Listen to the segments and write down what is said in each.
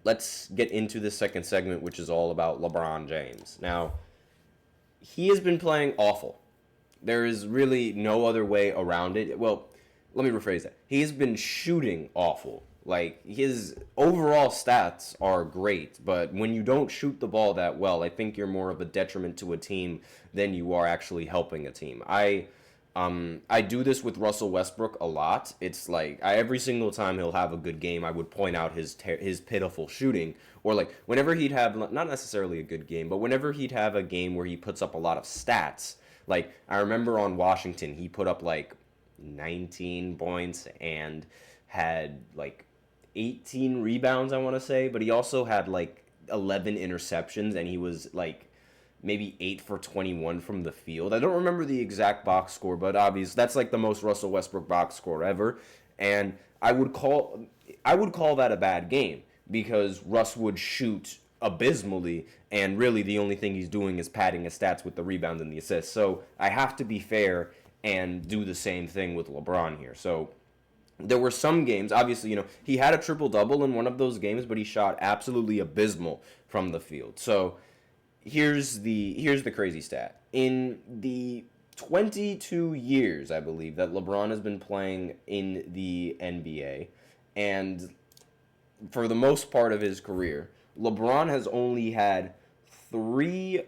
let's get into the second segment, which is all about LeBron James. Now, he has been playing awful. There is really no other way around it. Well, let me rephrase that. He's been shooting awful. Like, his overall stats are great, but when you don't shoot the ball that well, I think you're more of a detriment to a team than you are actually helping a team. I do this with Russell Westbrook a lot. It's like every single time he'll have a good game, I would point out his pitiful shooting, or like whenever he'd have not necessarily a good game, but whenever he'd have a game where he puts up a lot of stats. Like I remember on Washington, he put up like 19 points and had like 18 rebounds, I want to say, but he also had like 11 interceptions, and he was like maybe 8 for 21 from the field. I don't remember the exact box score, but obviously that's like the most Russell Westbrook box score ever. And I would call that a bad game because Russ would shoot abysmally, and really the only thing he's doing is padding his stats with the rebounds and the assists. So I have to be fair and do the same thing with LeBron here. So there were some games, obviously, he had a triple double in one of those games, but he shot absolutely abysmal from the field. So here's the crazy stat. In the 22 years, I believe, that LeBron has been playing in the NBA, and for the most part of his career, LeBron has only had 3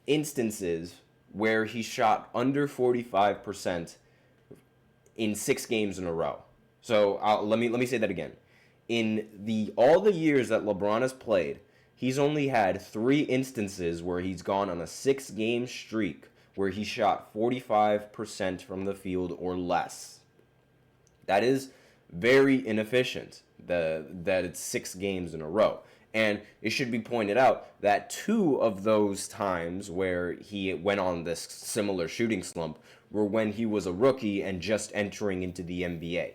instances where he shot under 45% in 6 games in a row. So let me say that again. In the all the years that LeBron has played, he's only had 3 instances where he's gone on a 6-game streak where he shot 45% from the field or less. That is very inefficient. That it's 6 games in a row. And it should be pointed out that 2 of those times where he went on this similar shooting slump were when he was a rookie and just entering into the NBA.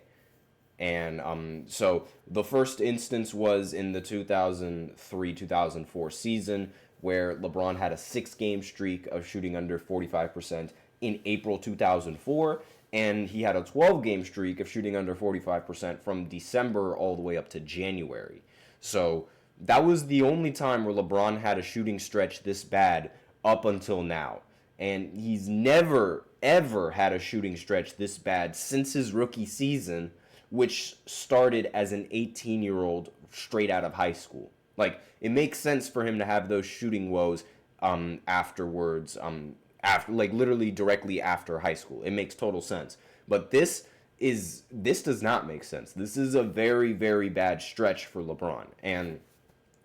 And so the first instance was in the 2003-2004 season, where LeBron had a 6-game streak of shooting under 45% in April 2004, and he had a 12-game streak of shooting under 45% from December all the way up to January. So that was the only time where LeBron had a shooting stretch this bad up until now. And he's never, ever had a shooting stretch this bad since his rookie season, which started as an 18-year-old straight out of high school. Like, it makes sense for him to have those shooting woes afterwards, after, like, literally directly after high school. It makes total sense. But this does not make sense. This is a very, very bad stretch for LeBron. And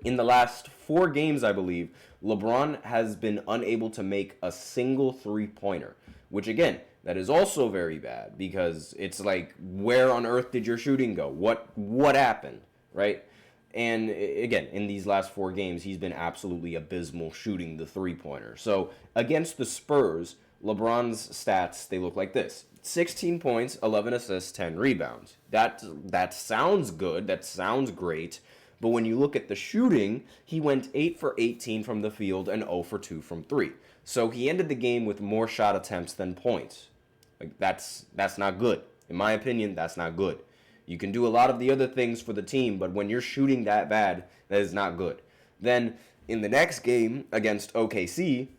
in the last 4 games, I believe, LeBron has been unable to make a single three-pointer, which, again, that is also very bad because it's like, where on earth did your shooting go? What happened, right? And again, in these last 4 games, he's been absolutely abysmal shooting the three-pointer. So against the Spurs, LeBron's stats, they look like this: 16 points, 11 assists, 10 rebounds. That sounds good. That sounds great. But when you look at the shooting, he went 8 for 18 from the field and 0 for 2 from 3. So he ended the game with more shot attempts than points. Like, that's not good. In my opinion, that's not good. You can do a lot of the other things for the team, but when you're shooting that bad, that is not good. Then in the next game against OKC,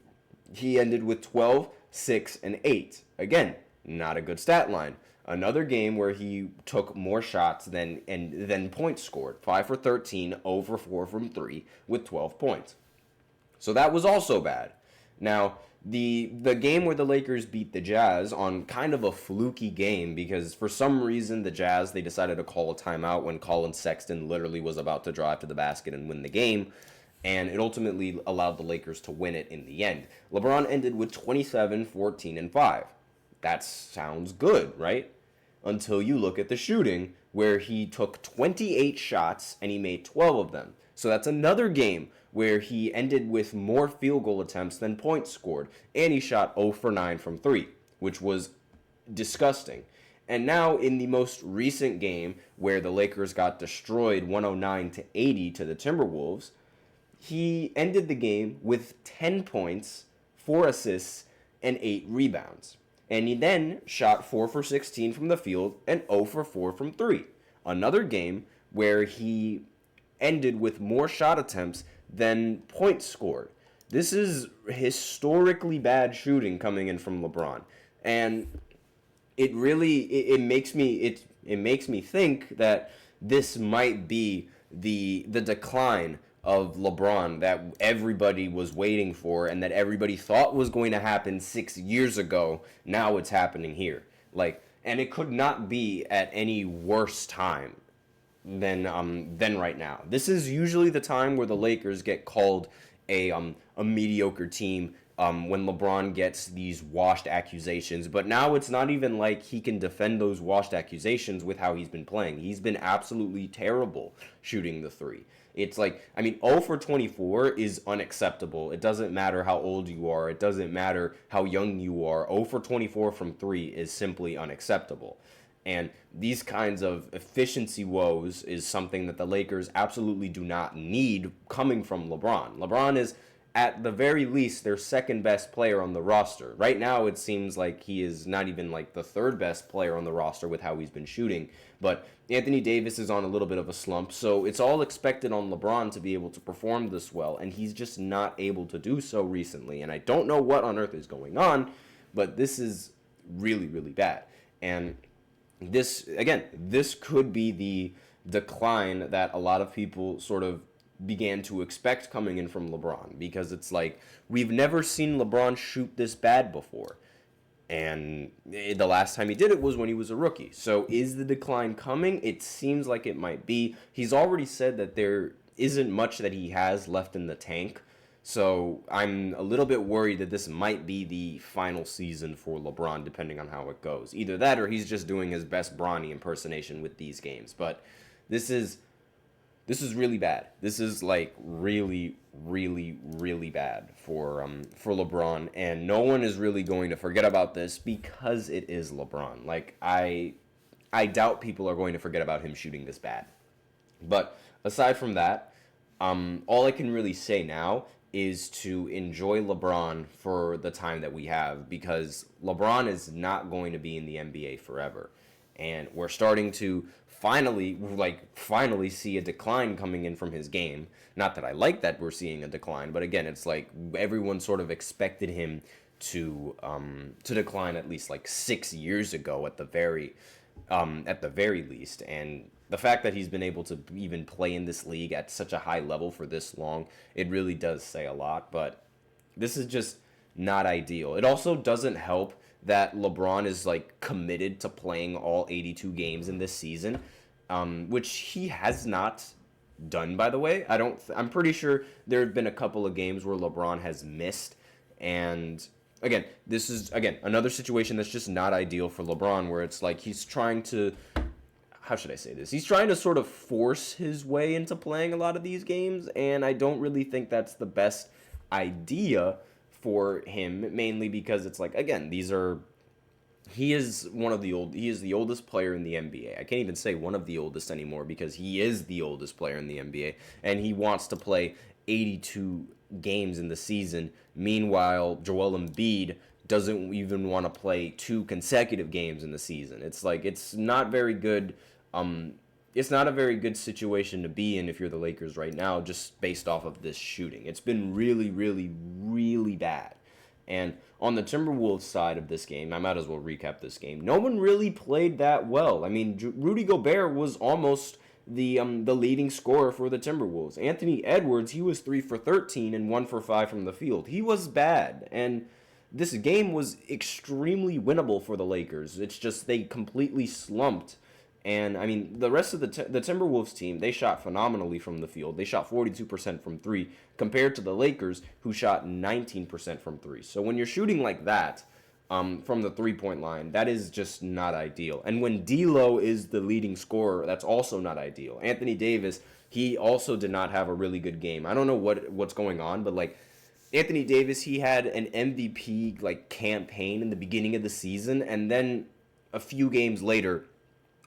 he ended with 12, 6, and 8. Again, not a good stat line. Another game where he took more shots than points scored. 5 for 13, 0 for 4 from 3 with 12 points. So that was also bad. Now, the game where the Lakers beat the Jazz on kind of a fluky game, because for some reason the Jazz, they decided to call a timeout when Colin Sexton literally was about to drive to the basket and win the game, and it ultimately allowed the Lakers to win it in the end. LeBron ended with 27, 14, and 5. That sounds good, right? Until you look at the shooting, where he took 28 shots and he made 12 of them. So that's another game where he ended with more field goal attempts than points scored, and he shot 0 for 9 from 3, which was disgusting. And now in the most recent game, where the Lakers got destroyed 109-80 to the Timberwolves, he ended the game with 10 points, 4 assists, and 8 rebounds. And he then shot 4 for 16 from the field and 0 for 4 from 3. Another game where he ended with more shot attempts than points scored. This is historically bad shooting coming in from LeBron. And it makes me think that this might be the decline of LeBron that everybody was waiting for and that everybody thought was going to happen 6 years ago. Now it's happening here. And it could not be at any worse time than right now. This is usually the time where the Lakers get called a mediocre team when LeBron gets these washed accusations. But now it's not even like he can defend those washed accusations with how he's been playing. He's been absolutely terrible shooting the three. It's 0 for 24 is unacceptable. It doesn't matter how old you are. It doesn't matter how young you are. 0 for 24 from 3 is simply unacceptable. And these kinds of efficiency woes is something that the Lakers absolutely do not need coming from LeBron. LeBron is, at the very least, their second best player on the roster. Right now, it seems like he is not even the third best player on the roster with how he's been shooting. But Anthony Davis is on a little bit of a slump, so it's all expected on LeBron to be able to perform this well, and he's just not able to do so recently. And I don't know what on earth is going on, but this is really, really bad. And this could be the decline that a lot of people sort of began to expect coming in from LeBron, because it's we've never seen LeBron shoot this bad before. And the last time he did it was when he was a rookie. So is the decline coming? It seems like it might be. He's already said that there isn't much that he has left in the tank. So I'm a little bit worried that this might be the final season for LeBron, depending on how it goes. Either that or he's just doing his best Bronny impersonation with these games. But this is really bad. This is really, really, really bad for LeBron, and no one is really going to forget about this because it is LeBron. I doubt people are going to forget about him shooting this bad. But aside from that, all I can really say now is to enjoy LeBron for the time that we have, because LeBron is not going to be in the NBA forever. And we're starting to finally see a decline coming in from his game. Not that I like that we're seeing a decline, but again, it's everyone sort of expected him to decline at least 6 years ago at the very least. And the fact that he's been able to even play in this league at such a high level for this long, it really does say a lot. But this is just not ideal. It also doesn't help that LeBron is committed to playing all 82 games in this season, which he has not done, by the way. I'm pretty sure there have been a couple of games where LeBron has missed, and again, this is another situation that's just not ideal for LeBron, where it's he's trying to, how should I say this? He's trying to sort of force his way into playing a lot of these games, and I don't really think that's the best idea for him, mainly because it's he is the oldest player in the NBA. I can't even say one of the oldest anymore, because he is the oldest player in the NBA, and he wants to play 82 games in the season. Meanwhile, Joel Embiid doesn't even want to play 2 consecutive games in the season. It's not very good. It's not a very good situation to be in if you're the Lakers right now, just based off of this shooting. It's been really, really, really bad. And on the Timberwolves side of this game, I might as well recap this game. No one really played that well. I mean, Rudy Gobert was almost the leading scorer for the Timberwolves. Anthony Edwards, he was 3 for 13 and 1 for 5 from the field. He was bad. And this game was extremely winnable for the Lakers. It's just they completely slumped. And, I mean, the rest of the Timberwolves team, they shot phenomenally from the field. They shot 42% from 3, compared to the Lakers, who shot 19% from 3. So when you're shooting like that from the three-point line, that is just not ideal. And when D'Lo is the leading scorer, that's also not ideal. Anthony Davis, he also did not have a really good game. I don't know what's going on, but, Anthony Davis, he had an MVP, campaign in the beginning of the season, and then a few games later,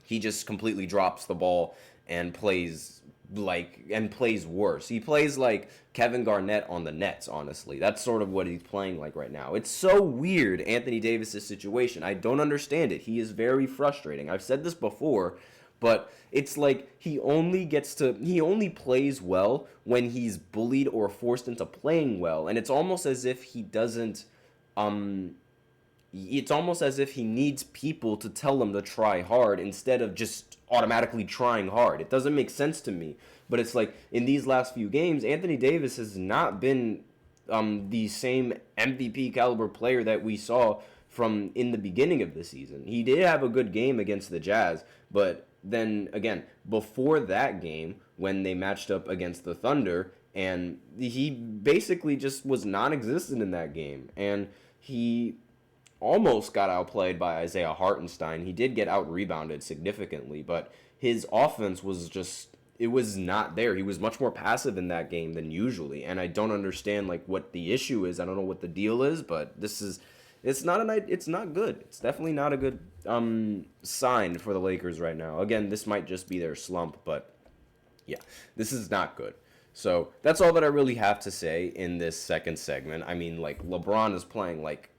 he just completely drops the ball and plays worse. He plays like Kevin Garnett on the Nets, honestly. That's sort of what he's playing like right now. It's so weird, Anthony Davis' situation. I don't understand it. He is very frustrating. I've said this before, But it's like he only plays well when he's bullied or forced into playing well, and it's almost as if he doesn't it's almost as if he needs people to tell him to try hard instead of just automatically trying hard. It doesn't make sense to me. But it's like in these last few games, Anthony Davis has not been the same MVP caliber player that we saw from in the beginning of the season. He did have a good game against the Jazz, but then again, before that game, when they matched up against the Thunder, and he basically just was non-existent in that game, and he almost got outplayed by Isaiah Hartenstein. He did get out-rebounded significantly, but his offense was just, it was not there. He was much more passive in that game than usually, and I don't understand like what the issue is. I don't know what the deal is, but it's not good. It's definitely not a good sign for the Lakers right now. Again, this might just be their slump, but yeah, this is not good. So that's all that I really have to say in this second segment. I mean, like, LeBron is playing like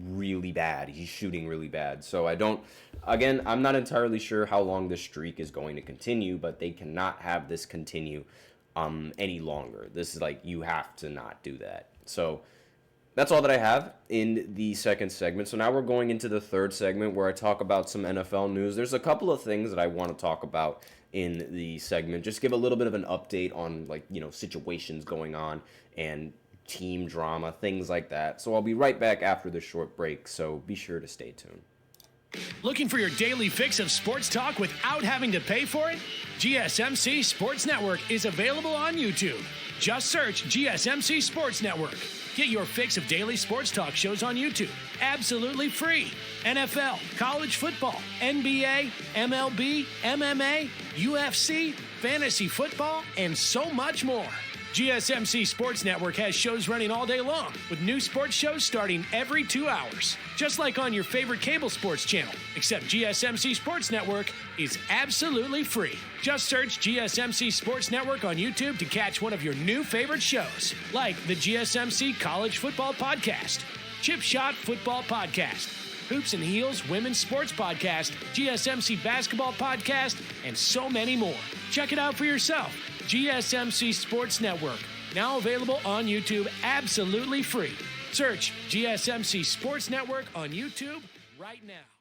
really bad. He's shooting really bad. So I'm not entirely sure how long this streak is going to continue, but they cannot have this continue any longer. This is like, you have to not do that. So that's all that I have in the second segment. So now we're going into the third segment where I talk about some NFL news. There's a couple of things that I want to talk about in the segment. Just give a little bit of an update on, like, you know, situations going on and team drama, things like that. So I'll be right back after this short break, so be sure to stay tuned. Looking for your daily fix of sports talk without having to pay for it? GSMC Sports Network is available on YouTube. Just search GSMC Sports Network. Get your fix of daily sports talk shows on YouTube, absolutely free. NFL, college football, NBA, MLB, MMA, UFC, fantasy football, and so much more. GSMC Sports Network has shows running all day long, with new sports shows starting every 2 hours. Just like on your favorite cable sports channel, except GSMC Sports Network is absolutely free. Just search GSMC Sports Network on YouTube to catch one of your new favorite shows, like the GSMC College Football Podcast, Chip Shot Football Podcast, Hoops and Heels Women's Sports Podcast, GSMC Basketball Podcast, and so many more. Check it out for yourself. GSMC Sports Network, now available on YouTube absolutely free. Search GSMC Sports Network on YouTube right now.